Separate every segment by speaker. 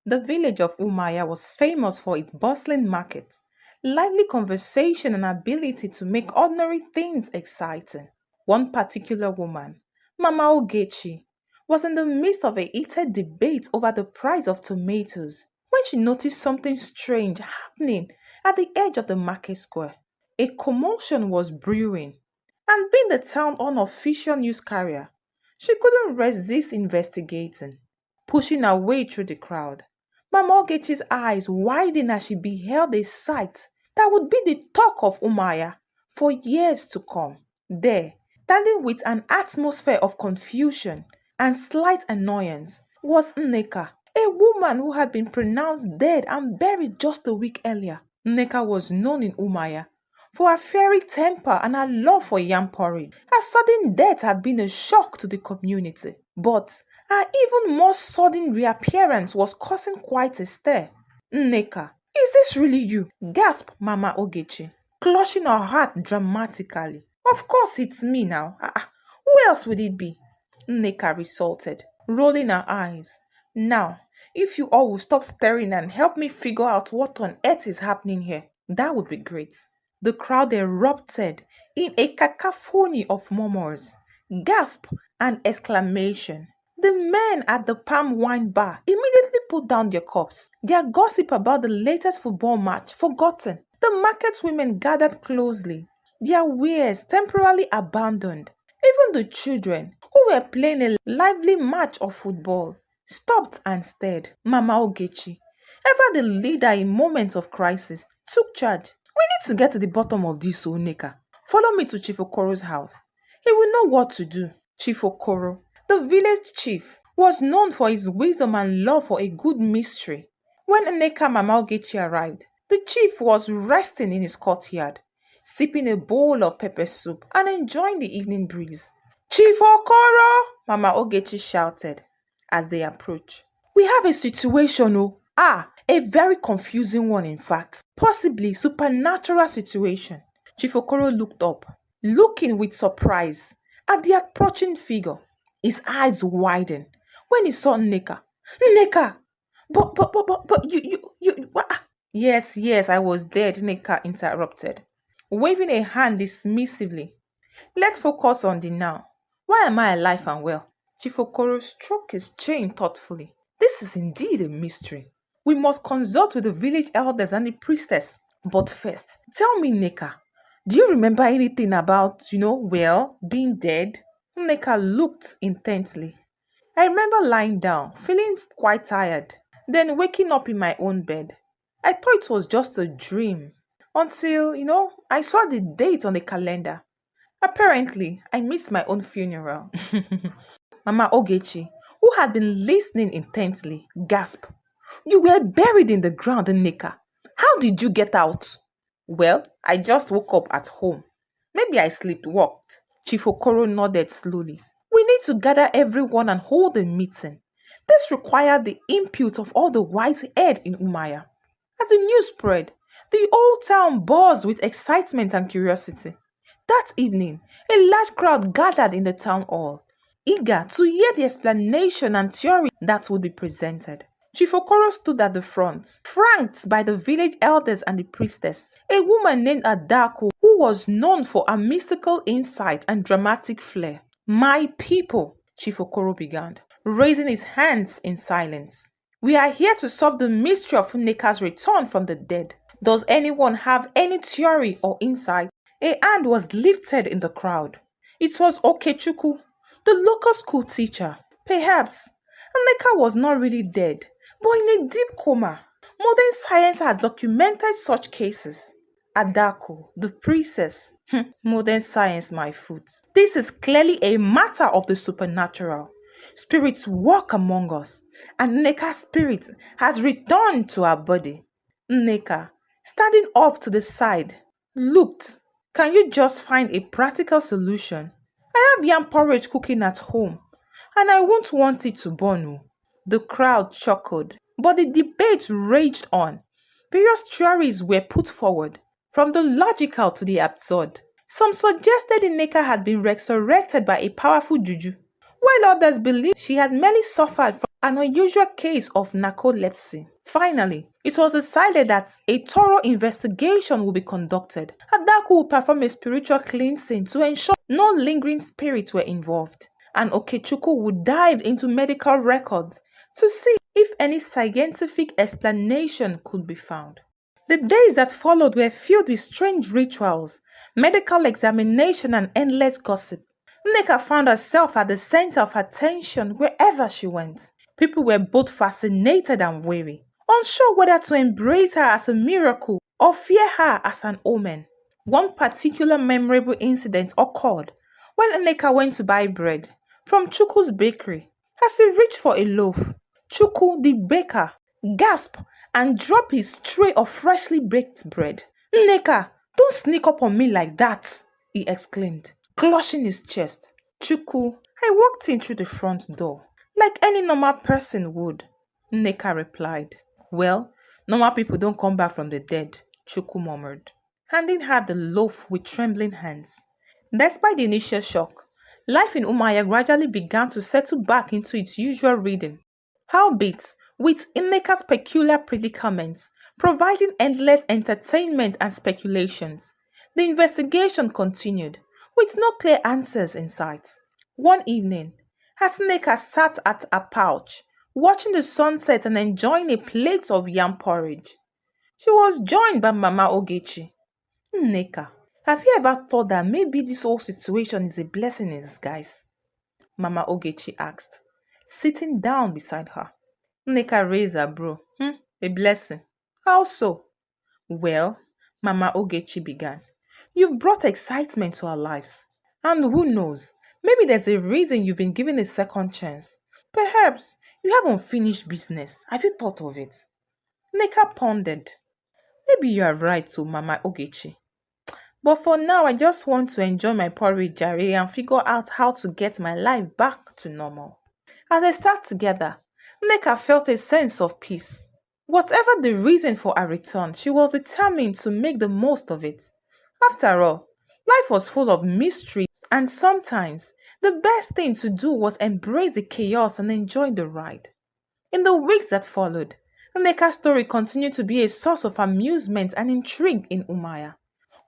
Speaker 1: The village of Umaya was famous for its bustling market, lively conversation, and ability to make ordinary things exciting. One particular woman, Mama Ogechi, was in the midst of a heated debate over the price of tomatoes when she noticed something strange happening at the edge of the market square. A commotion was brewing, and being the town unofficial news carrier, she couldn't resist investigating. Pushing her way through the crowd, Mama Ogechi's eyes widened as she beheld a sight that would be the talk of Umaya for years to come. There, standing with an atmosphere of confusion and slight annoyance, was Nneka, a woman who had been pronounced dead and buried just a week earlier. Nneka was known in Umaya for her fiery temper and her love for yam porridge. Her sudden death had been a shock to the community, but her even more sudden reappearance was causing quite a stir. Nneka, is this really you? Gasped Mama Ogechi, clutching her heart dramatically. Of course it's me now. Who else would it be? Nneka resulted, rolling her eyes. Now, if you all will stop staring and help me figure out what on earth is happening here, that would be great. The crowd erupted in a cacophony of murmurs, gasps, and exclamation. The men at the Palm Wine Bar immediately put down their cups, their gossip about the latest football match forgotten. The market women gathered closely, their wares temporarily abandoned. Even the children, who were playing a lively match of football, stopped and stared. Mama Ogechi, ever the leader in moments of crisis, took charge. We need to get to the bottom of this, Nneka. Follow me to Chief Okoro's house. He will know what to do. Chief Okoro, the village chief, was known for his wisdom and love for a good mystery. When Nneka Mama Ogechi arrived, the chief was resting in his courtyard, sipping a bowl of pepper soup and enjoying the evening breeze. Chief Okoro! Mama Ogechi shouted as they approached. We have a situation, oh. A very confusing one, in fact. Possibly supernatural situation. Chief Okoro looked up, looking with surprise at the approaching figure. His eyes widened when he saw Nneka. Nneka! But you, what? Yes, I was dead, Nneka interrupted, waving a hand dismissively. Let's focus on the now. Why am I alive and well? Chief Okoro stroked his chin thoughtfully. This is indeed a mystery. We must consult with the village elders and the priestess. But first, tell me, Nneka, do you remember anything about, being dead? Nneka looked intently. I remember lying down, feeling quite tired, then waking up in my own bed. I thought it was just a dream until, I saw the date on the calendar. Apparently, I missed my own funeral. Mama Ogechi, who had been listening intently, gasped. You were buried in the ground, Nneka. How did you get out? Well, I just woke up at home. Maybe I sleepwalked. Chief Okoro nodded slowly. We need to gather everyone and hold a meeting. This required the input of all the wise heads in Umaya. As the news spread, the old town buzzed with excitement and curiosity. That evening, a large crowd gathered in the town hall, eager to hear the explanation and theory that would be presented. Chief Okoro stood at the front, flanked by the village elders and the priestess, a woman named Adako, who was known for her mystical insight and dramatic flair. My people, Chief Okoro began, raising his hands in silence. We are here to solve the mystery of Nneka's return from the dead. Does anyone have any theory or insight? A hand was lifted in the crowd. It was Okechukwu, the local school teacher. Perhaps Nneka was not really dead, but in a deep coma. Modern science has documented such cases. Adako, the priestess. Modern science, my foot. This is clearly a matter of the supernatural. Spirits walk among us, and Nneka's spirit has returned to her body. Nneka, standing off to the side, looked. Can you just find a practical solution? I have yam porridge cooking at home, and I won't want it to burn. The crowd chuckled, but the debate raged on. Various theories were put forward, from the logical to the absurd. Some suggested Nneka had been resurrected by a powerful juju, while others believed she had merely suffered from an unusual case of narcolepsy. Finally, it was decided that a thorough investigation would be conducted. Adaku would perform a spiritual cleansing to ensure no lingering spirits were involved, and Okechukwu would dive into medical records to see if any scientific explanation could be found. The days that followed were filled with strange rituals, medical examination, and endless gossip. Nneka found herself at the center of attention wherever she went. People were both fascinated and wary, unsure whether to embrace her as a miracle or fear her as an omen. One particular memorable incident occurred when Nneka went to buy bread from Chukwu's bakery. As he reached for a loaf, Chukwu, the baker, gasped and dropped his tray of freshly baked bread. "Nneka, don't sneak up on me like that," he exclaimed, clutching his chest. "Chukwu, I walked in through the front door, like any normal person would," Nneka replied. "Well, normal people don't come back from the dead," Chukwu murmured, handing her the loaf with trembling hands. Despite the initial shock, life in Umaya gradually began to settle back into its usual rhythm. Howbeit, with Nneka's peculiar predicaments providing endless entertainment and speculations, the investigation continued, with no clear answers in sight. One evening, as Nneka sat at her pouch, watching the sunset and enjoying a plate of yam porridge, she was joined by Mama Ogechi. "Nneka, have you ever thought that maybe this whole situation is a blessing in disguise?" Mama Ogechi asked, sitting down beside her. Nneka raised her brow. A blessing? How so?" "Well," Mama Ogechi began, "you've brought excitement to our lives. And who knows, maybe there's a reason you've been given a second chance. Perhaps you have unfinished business. Have you thought of it?" Nneka pondered. "Maybe you are right too, Mama Ogechi. But for now, I just want to enjoy my porridge jare and figure out how to get my life back to normal." As they sat together, Nneka felt a sense of peace. Whatever the reason for her return, she was determined to make the most of it. After all, life was full of mysteries, and sometimes the best thing to do was embrace the chaos and enjoy the ride. In the weeks that followed, Nneka's story continued to be a source of amusement and intrigue in Umaya.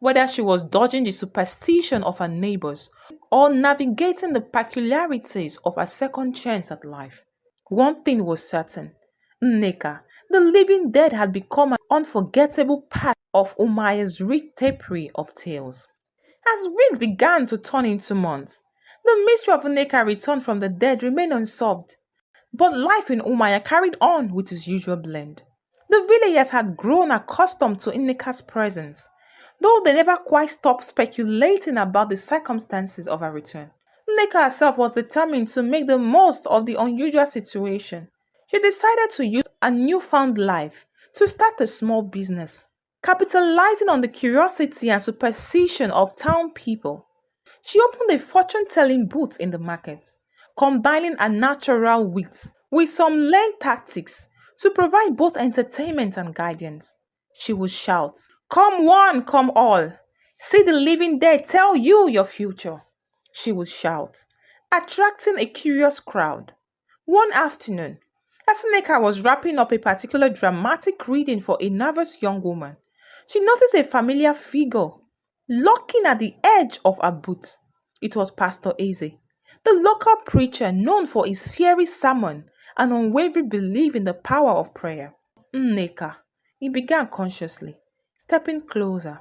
Speaker 1: Whether she was dodging the superstition of her neighbors or navigating the peculiarities of her second chance at life, one thing was certain: Nneka, the living dead, had become an unforgettable part of Umaya's rich tapestry of tales. As weeks began to turn into months, the mystery of Nneka's return from the dead remained unsolved. But life in Umaya carried on with its usual blend. The villagers had grown accustomed to Nneka's presence, though they never quite stopped speculating about the circumstances of her return. Nneka herself was determined to make the most of the unusual situation. She decided to use a newfound life to start a small business, capitalizing on the curiosity and superstition of town people. She opened a fortune-telling booth in the market, combining her natural wit with some learned tactics to provide both entertainment and guidance. She would shout, "Come one, come all. See the living dead tell you your future." She would shout, attracting a curious crowd. One afternoon, as Nneka was wrapping up a particular dramatic reading for a nervous young woman, she noticed a familiar figure lurking at the edge of her booth. It was Pastor Eze, the local preacher known for his fiery sermon and unwavering belief in the power of prayer. "Nneka," he began consciously, stepping closer,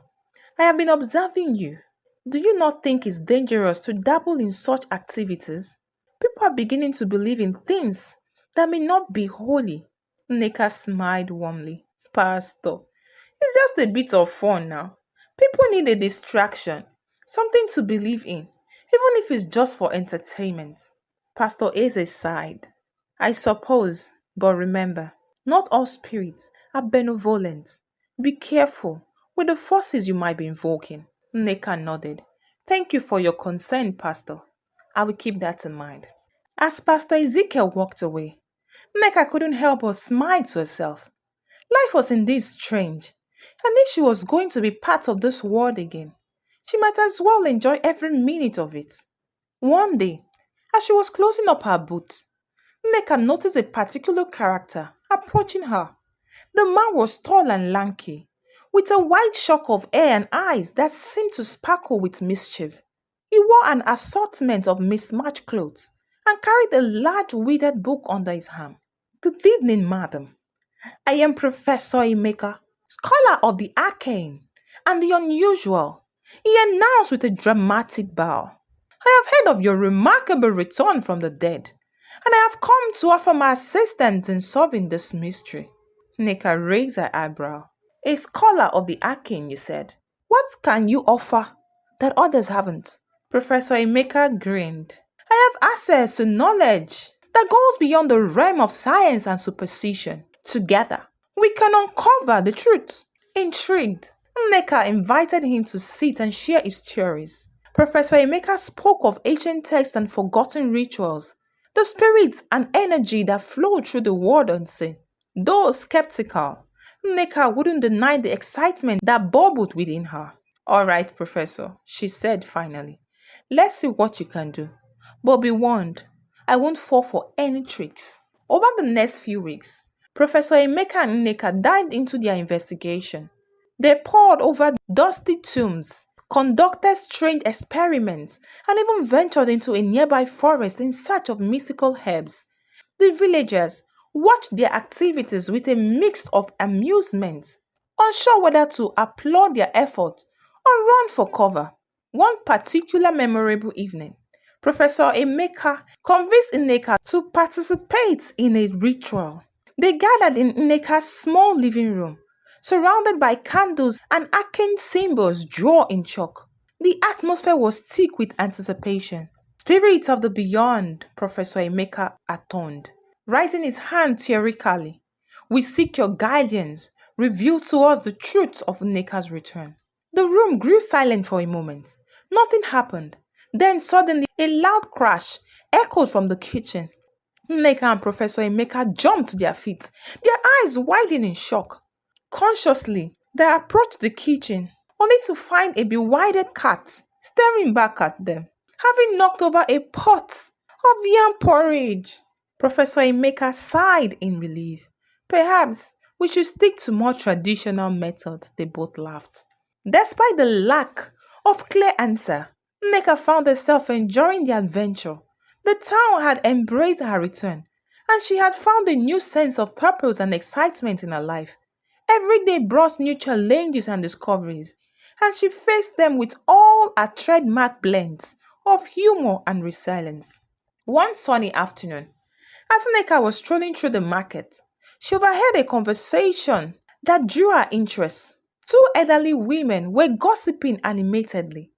Speaker 1: "I have been observing you. Do you not think it's dangerous to dabble in such activities? People are beginning to believe in things that may not be holy." Nneka smiled warmly. "Pastor, it's just a bit of fun now. People need a distraction, something to believe in, even if it's just for entertainment." Pastor Eze sighed. "I suppose, but remember, not all spirits are benevolent. Be careful with the forces you might be invoking." Nneka nodded. "Thank you for your concern, Pastor. I will keep that in mind." As Pastor Ezekiel walked away, Nneka couldn't help but smile to herself. Life was indeed strange, and if she was going to be part of this world again, she might as well enjoy every minute of it. One day, as she was closing up her booth, Nneka noticed a particular character approaching her. The man was tall and lanky, with a white shock of hair and eyes that seemed to sparkle with mischief. He wore an assortment of mismatched clothes and carried a large withered book under his arm. Good evening, madam. I am Professor Emeka, scholar of the arcane and the unusual, he announced with a dramatic bow. I have heard of your remarkable return from the dead, and I have come to offer my assistance in solving this mystery. Nneka raised her eyebrow. A scholar of the arcane, you said. What can you offer that others haven't? Professor Emeka grinned. I have access to knowledge that goes beyond the realm of science and superstition. Together, we can uncover the truth. Intrigued, Nneka invited him to sit and share his theories. Professor Emeka spoke of ancient texts and forgotten rituals, the spirits and energy that flowed through the world unseen. Though skeptical, Nneka wouldn't deny the excitement that bubbled within her. All right, Professor, she said finally. Let's see what you can do. But be warned, I won't fall for any tricks. Over the next few weeks, Professor Emeka and Nneka dived into their investigation. They pored over dusty tombs, conducted strange experiments, and even ventured into a nearby forest in search of mystical herbs. The villagers watched their activities with a mix of amusement, unsure whether to applaud their effort or run for cover. One particular memorable evening, Professor Emeka convinced Nneka to participate in a ritual. They gathered in Nneka's small living room, surrounded by candles and arcane symbols drawn in chalk. The atmosphere was thick with anticipation. Spirits of the beyond, Professor Emeka atoned, raising his hand theoretically. We seek your guidance. Reveal to us the truth of Nneka's return. The room grew silent for a moment. Nothing happened. Then suddenly a loud crash echoed from the kitchen. Nneka and Professor Emeka jumped to their feet, their eyes widening in shock. Consciously, they approached the kitchen, only to find a bewildered cat staring back at them, having knocked over a pot of yam porridge. Professor Emeka sighed in relief. Perhaps we should stick to more traditional method, they both laughed. Despite the lack of clear answer, Nneka found herself enjoying the adventure. The town had embraced her return, and she had found a new sense of purpose and excitement in her life. Every day brought new challenges and discoveries, and she faced them with all her trademark blends of humor and resilience. One sunny afternoon, as Nneka was strolling through the market, she overheard a conversation that drew her interest. Two elderly women were gossiping animatedly,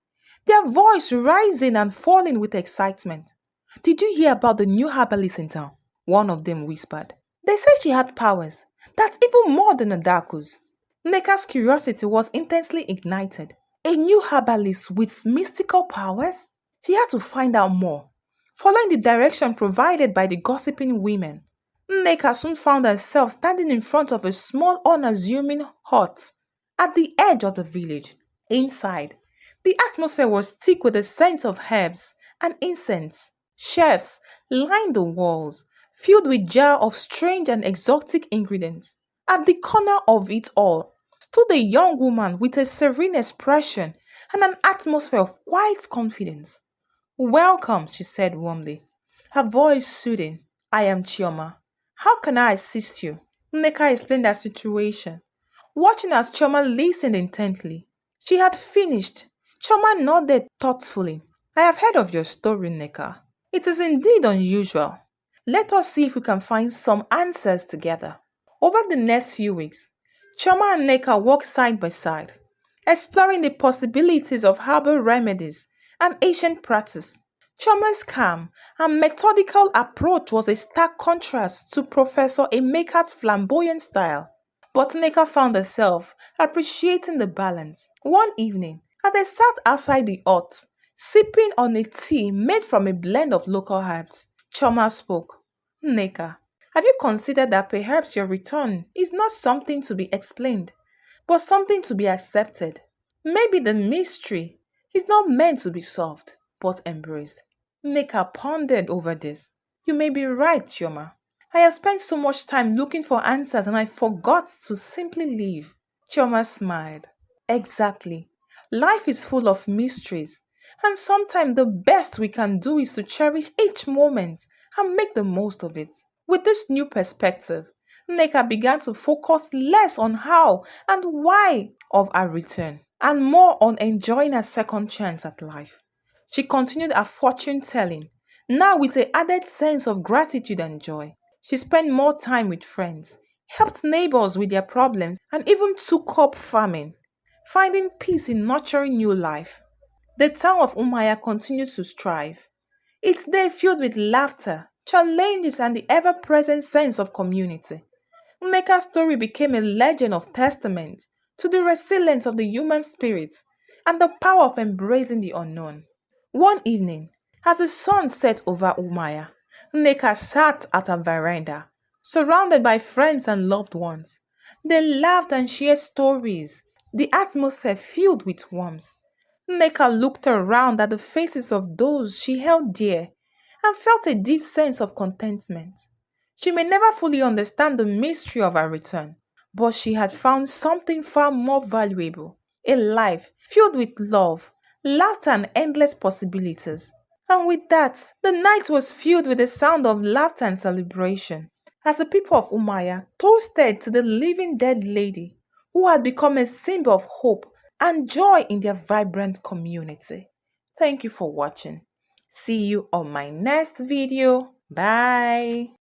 Speaker 1: their voice rising and falling with excitement. Did you hear about the new herbalist in town? One of them whispered. They said she had powers that's even more than a Darkus. Nneka's curiosity was intensely ignited. A new herbalist with mystical powers? She had to find out more. Following the direction provided by the gossiping women, Nneka soon found herself standing in front of a small, unassuming hut at the edge of the village. Inside, the atmosphere was thick with the scent of herbs and incense. Shelves lined the walls, filled with jars of strange and exotic ingredients. At the corner of it all stood a young woman with a serene expression and an atmosphere of quiet confidence. Welcome, she said warmly, her voice soothing. I am Chioma. How can I assist you? Nneka explained her situation, watching as Chioma listened intently. She had finished. Chioma nodded thoughtfully. I have heard of your story, Nneka. It is indeed unusual. Let us see if we can find some answers together. Over the next few weeks, Chioma and Nneka walked side by side, exploring the possibilities of herbal remedies and ancient practice. Chioma's calm and methodical approach was a stark contrast to Professor Emeka's flamboyant style. But Nneka found herself appreciating the balance. One evening, as they sat outside the hut, sipping on a tea made from a blend of local herbs, Chioma spoke. Nneka, have you considered that perhaps your return is not something to be explained, but something to be accepted? Maybe the mystery is not meant to be solved, but embraced. Nneka pondered over this. You may be right, Chioma. I have spent so much time looking for answers and I forgot to simply live. Chioma smiled. Exactly. Life is full of mysteries, and sometimes the best we can do is to cherish each moment and make the most of it. With this new perspective, Nneka began to focus less on how and why of her return and more on enjoying her second chance at life. She continued her fortune telling, now with a added sense of gratitude and joy. She spent more time with friends, helped neighbors with their problems, and even took up farming, finding peace in nurturing new life. The town of Umaya continues to strive, its day filled with laughter, challenges, and the ever present sense of community. Nneka's story became a legend of testament to the resilience of the human spirit and the power of embracing the unknown. One evening, as the sun set over Umaya, Nneka sat at her veranda, surrounded by friends and loved ones. They laughed and shared stories, the atmosphere filled with warmth. Nneka looked around at the faces of those she held dear and felt a deep sense of contentment. She may never fully understand the mystery of her return, but she had found something far more valuable, a life filled with love, laughter, and endless possibilities. And with that, the night was filled with the sound of laughter and celebration as the people of Umaya toasted to the living dead lady who had become a symbol of hope and joy in their vibrant community. Thank you for watching. See you on my next video. Bye.